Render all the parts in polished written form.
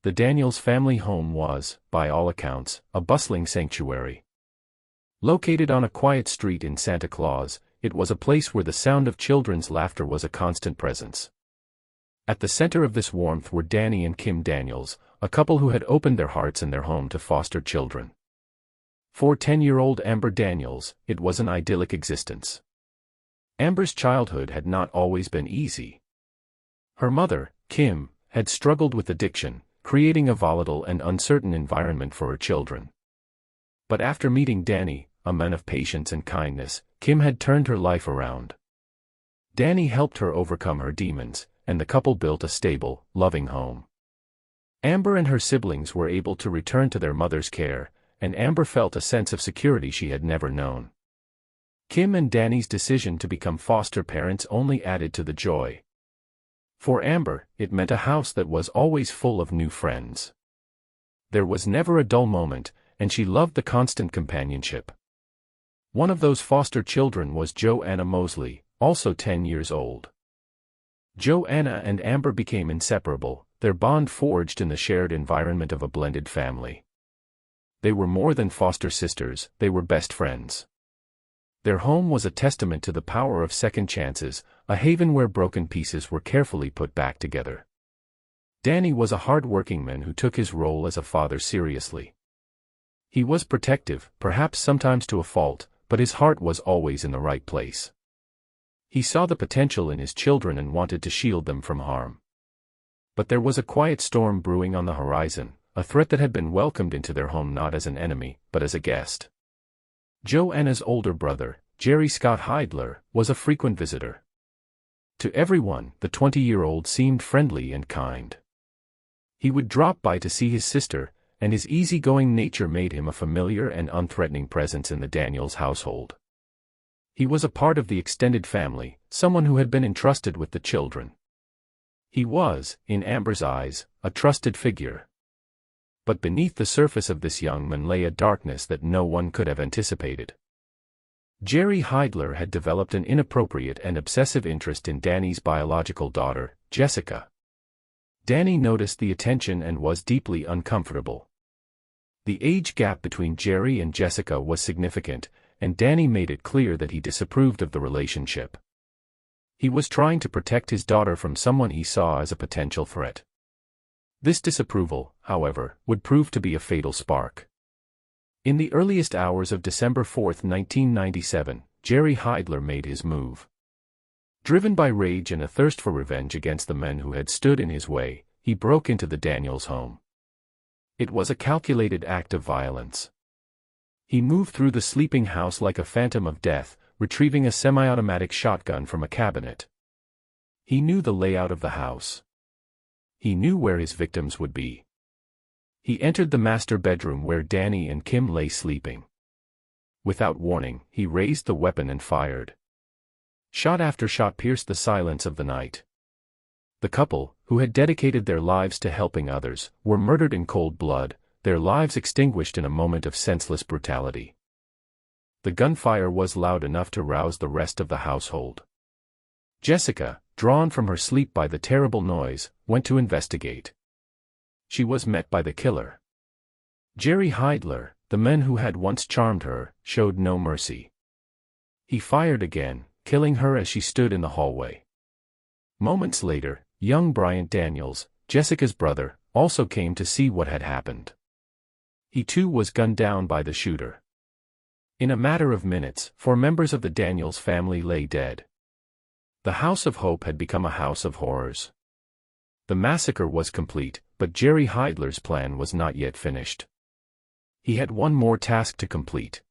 The Daniels family home was, by all accounts, a bustling sanctuary. Located on a quiet street in Santa Claus, it was a place where the sound of children's laughter was a constant presence. At the center of this warmth were Danny and Kim Daniels, a couple who had opened their hearts and their home to foster children. For 10-year-old Amber Daniels, it was an idyllic existence. Amber's childhood had not always been easy. Her mother, Kim, had struggled with addiction, creating a volatile and uncertain environment for her children. But after meeting Danny, a man of patience and kindness, Kim had turned her life around. Danny helped her overcome her demons, and the couple built a stable, loving home. Amber and her siblings were able to return to their mother's care, and Amber felt a sense of security she had never known. Kim and Danny's decision to become foster parents only added to the joy. For Amber, it meant a house that was always full of new friends. There was never a dull moment, and she loved the constant companionship. One of those foster children was Joanna Mosley, also 10 years old. Joanna and Amber became inseparable, their bond forged in the shared environment of a blended family. They were more than foster sisters, they were best friends. Their home was a testament to the power of second chances, a haven where broken pieces were carefully put back together. Danny was a hard-working man who took his role as a father seriously. He was protective, perhaps sometimes to a fault, but his heart was always in the right place. He saw the potential in his children and wanted to shield them from harm. But there was a quiet storm brewing on the horizon, a threat that had been welcomed into their home not as an enemy, but as a guest. Joanna's older brother, Jerry Scott Heidler, was a frequent visitor. To everyone, the 20-year-old seemed friendly and kind. He would drop by to see his sister, and his easygoing nature made him a familiar and unthreatening presence in the Daniels household. He was a part of the extended family, someone who had been entrusted with the children. He was, in Amber's eyes, a trusted figure. But beneath the surface of this young man lay a darkness that no one could have anticipated. Jerry Heidler had developed an inappropriate and obsessive interest in Danny's biological daughter, Jessica. Danny noticed the attention and was deeply uncomfortable. The age gap between Jerry and Jessica was significant, and Danny made it clear that he disapproved of the relationship. He was trying to protect his daughter from someone he saw as a potential threat. This disapproval, however, would prove to be a fatal spark. In the earliest hours of December 4, 1997, Jerry Heidler made his move. Driven by rage and a thirst for revenge against the men who had stood in his way, he broke into the Daniels home. It was a calculated act of violence. He moved through the sleeping house like a phantom of death, retrieving a semi-automatic shotgun from a cabinet. He knew the layout of the house. He knew where his victims would be. He entered the master bedroom where Danny and Kim lay sleeping. Without warning, he raised the weapon and fired. Shot after shot pierced the silence of the night. The couple, who had dedicated their lives to helping others, were murdered in cold blood, their lives extinguished in a moment of senseless brutality. The gunfire was loud enough to rouse the rest of the household. Jessica, drawn from her sleep by the terrible noise, went to investigate. She was met by the killer. Jerry Heidler, the man who had once charmed her, showed no mercy. He fired again, killing her as she stood in the hallway. Moments later, young Bryant Daniels, Jessica's brother, also came to see what had happened. He too was gunned down by the shooter. In a matter of minutes, 4 members of the Daniels family lay dead. The House of Hope had become a house of horrors. The massacre was complete, but Jerry Heidler's plan was not yet finished. He had one more task to complete.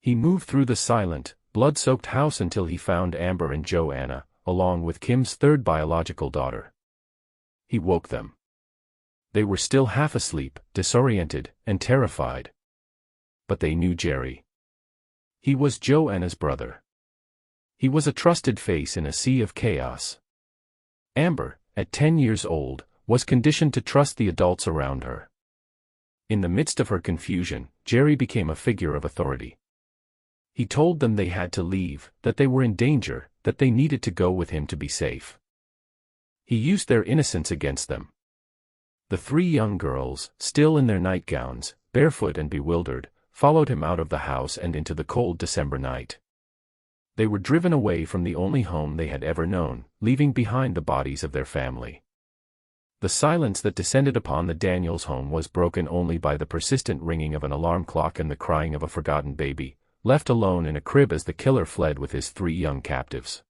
He moved through the silent, blood-soaked house until he found Amber and Joanna, along with Kim's third biological daughter. He woke them. They were still half asleep, disoriented, and terrified. But they knew Jerry. He was Joanna's brother. He was a trusted face in a sea of chaos. Amber, at 10 years old, was conditioned to trust the adults around her. In the midst of her confusion, Jerry became a figure of authority. He told them they had to leave, that they were in danger, that they needed to go with him to be safe. He used their innocence against them. The three young girls, still in their nightgowns, barefoot and bewildered, followed him out of the house and into the cold December night. They were driven away from the only home they had ever known, leaving behind the bodies of their family. The silence that descended upon the Daniels home was broken only by the persistent ringing of an alarm clock and the crying of a forgotten baby, left alone in a crib as the killer fled with his three young captives.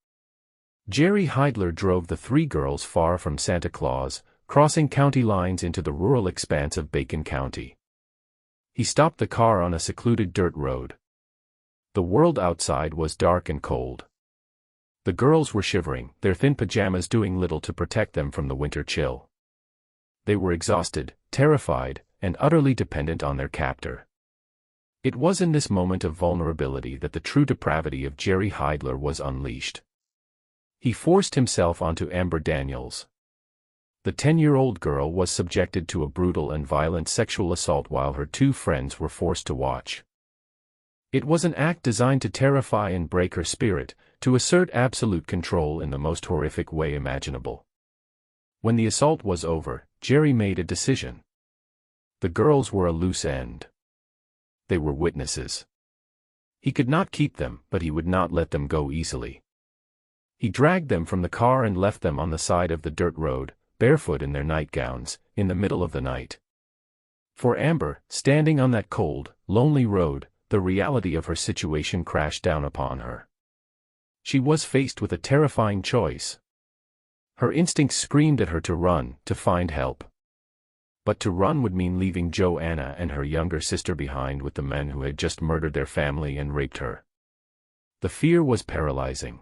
Jerry Heidler drove the three girls far from Santa Claus, crossing county lines into the rural expanse of Bacon County. He stopped the car on a secluded dirt road. The world outside was dark and cold. The girls were shivering, their thin pajamas doing little to protect them from the winter chill. They were exhausted, terrified, and utterly dependent on their captor. It was in this moment of vulnerability that the true depravity of Jerry Heidler was unleashed. He forced himself onto Amber Daniels. The 10-year-old girl was subjected to a brutal and violent sexual assault while her two friends were forced to watch. It was an act designed to terrify and break her spirit, to assert absolute control in the most horrific way imaginable. When the assault was over, Jerry made a decision. The girls were a loose end. They were witnesses. He could not keep them, but he would not let them go easily. He dragged them from the car and left them on the side of the dirt road, barefoot in their nightgowns, in the middle of the night. For Amber, standing on that cold, lonely road, the reality of her situation crashed down upon her. She was faced with a terrifying choice. Her instincts screamed at her to run, to find help. But to run would mean leaving Joanna and her younger sister behind with the men who had just murdered their family and raped her. The fear was paralyzing.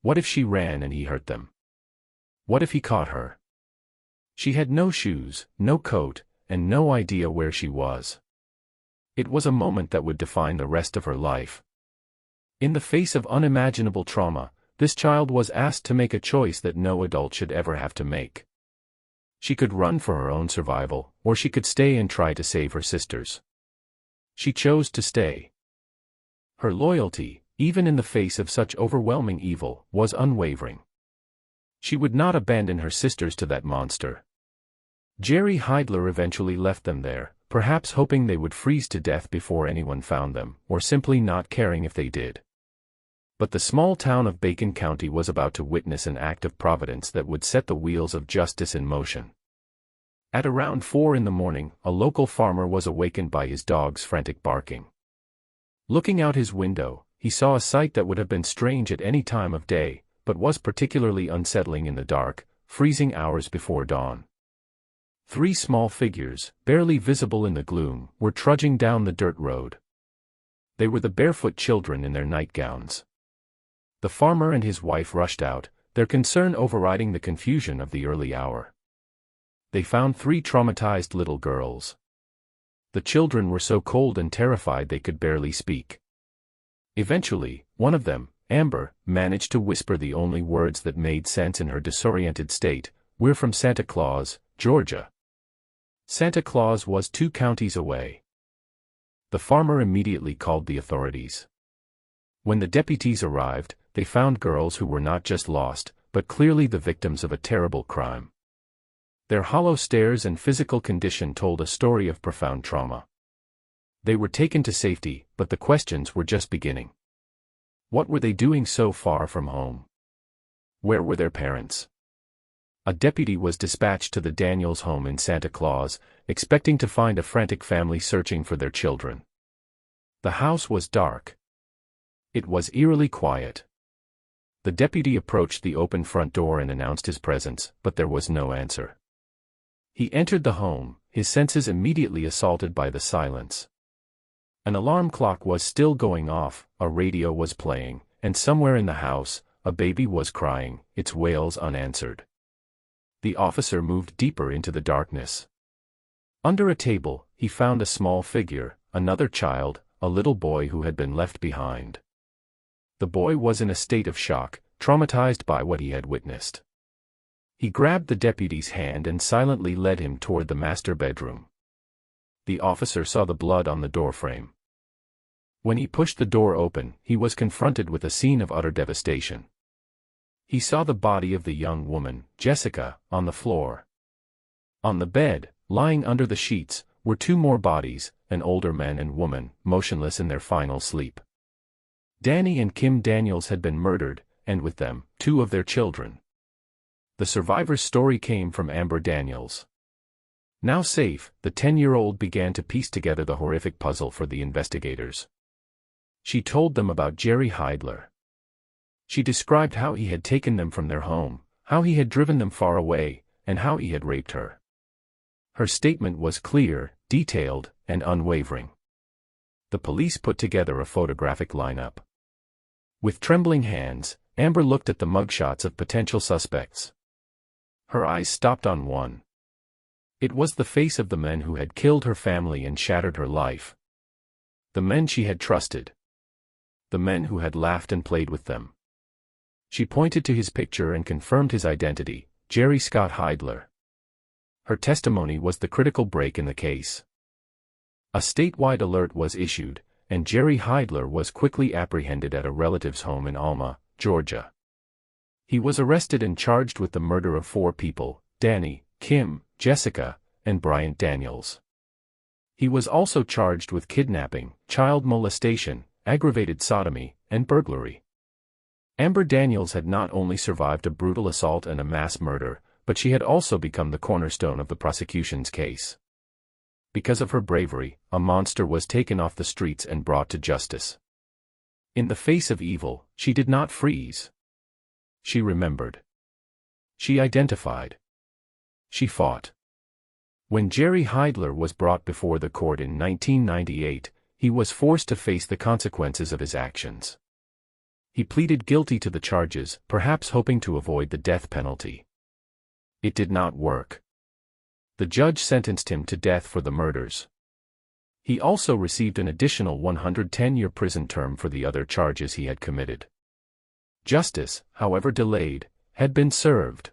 What if she ran and he hurt them? What if he caught her? She had no shoes, no coat, and no idea where she was. It was a moment that would define the rest of her life. In the face of unimaginable trauma, this child was asked to make a choice that no adult should ever have to make. She could run for her own survival, or she could stay and try to save her sisters. She chose to stay. Her loyalty, even in the face of such overwhelming evil, was unwavering. She would not abandon her sisters to that monster. Jerry Heidler eventually left them there, perhaps hoping they would freeze to death before anyone found them, or simply not caring if they did. But the small town of Bacon County was about to witness an act of providence that would set the wheels of justice in motion. At around 4 a.m, a local farmer was awakened by his dog's frantic barking. Looking out his window, he saw a sight that would have been strange at any time of day, but was particularly unsettling in the dark, freezing hours before dawn. 3 small figures, barely visible in the gloom, were trudging down the dirt road. They were the barefoot children in their nightgowns. The farmer and his wife rushed out, their concern overriding the confusion of the early hour. They found 3 traumatized little girls. The children were so cold and terrified they could barely speak. Eventually, one of them, Amber, managed to whisper the only words that made sense in her disoriented state: "We're from Santa Claus, Georgia." Santa Claus was 2 counties away. The farmer immediately called the authorities. When the deputies arrived, they found girls who were not just lost, but clearly the victims of a terrible crime. Their hollow stares and physical condition told a story of profound trauma. They were taken to safety, but the questions were just beginning. What were they doing so far from home? Where were their parents? A deputy was dispatched to the Daniels home in Santa Claus, expecting to find a frantic family searching for their children. The house was dark. It was eerily quiet. The deputy approached the open front door and announced his presence, but there was no answer. He entered the home, his senses immediately assaulted by the silence. An alarm clock was still going off, a radio was playing, and somewhere in the house, a baby was crying, its wails unanswered. The officer moved deeper into the darkness. Under a table, he found a small figure, another child, a little boy who had been left behind. The boy was in a state of shock, traumatized by what he had witnessed. He grabbed the deputy's hand and silently led him toward the master bedroom. The officer saw the blood on the doorframe. When he pushed the door open, he was confronted with a scene of utter devastation. He saw the body of the young woman, Jessica, on the floor. On the bed, lying under the sheets, were two more bodies, an older man and woman, motionless in their final sleep. Danny and Kim Daniels had been murdered, and with them, two of their children. The survivor's story came from Amber Daniels. Now safe, the 10-year-old began to piece together the horrific puzzle for the investigators. She told them about Jerry Heidler. She described how he had taken them from their home, how he had driven them far away, and how he had raped her. Her statement was clear, detailed, and unwavering. The police put together a photographic lineup. With trembling hands, Amber looked at the mugshots of potential suspects. Her eyes stopped on one. It was the face of the man who had killed her family and shattered her life. The men she had trusted. The men who had laughed and played with them. She pointed to his picture and confirmed his identity, Jerry Scott Heidler. Her testimony was the critical break in the case. A statewide alert was issued, and Jerry Heidler was quickly apprehended at a relative's home in Alma, Georgia. He was arrested and charged with the murder of 4 people, Danny, Kim, Jessica, and Bryant Daniels. He was also charged with kidnapping, child molestation, aggravated sodomy, and burglary. Amber Daniels had not only survived a brutal assault and a mass murder, but she had also become the cornerstone of the prosecution's case. Because of her bravery, a monster was taken off the streets and brought to justice. In the face of evil, she did not freeze. She remembered. She identified. She fought. When Jerry Heidler was brought before the court in 1998, he was forced to face the consequences of his actions. He pleaded guilty to the charges, perhaps hoping to avoid the death penalty. It did not work. The judge sentenced him to death for the murders. He also received an additional 110-year prison term for the other charges he had committed. Justice, however delayed, had been served.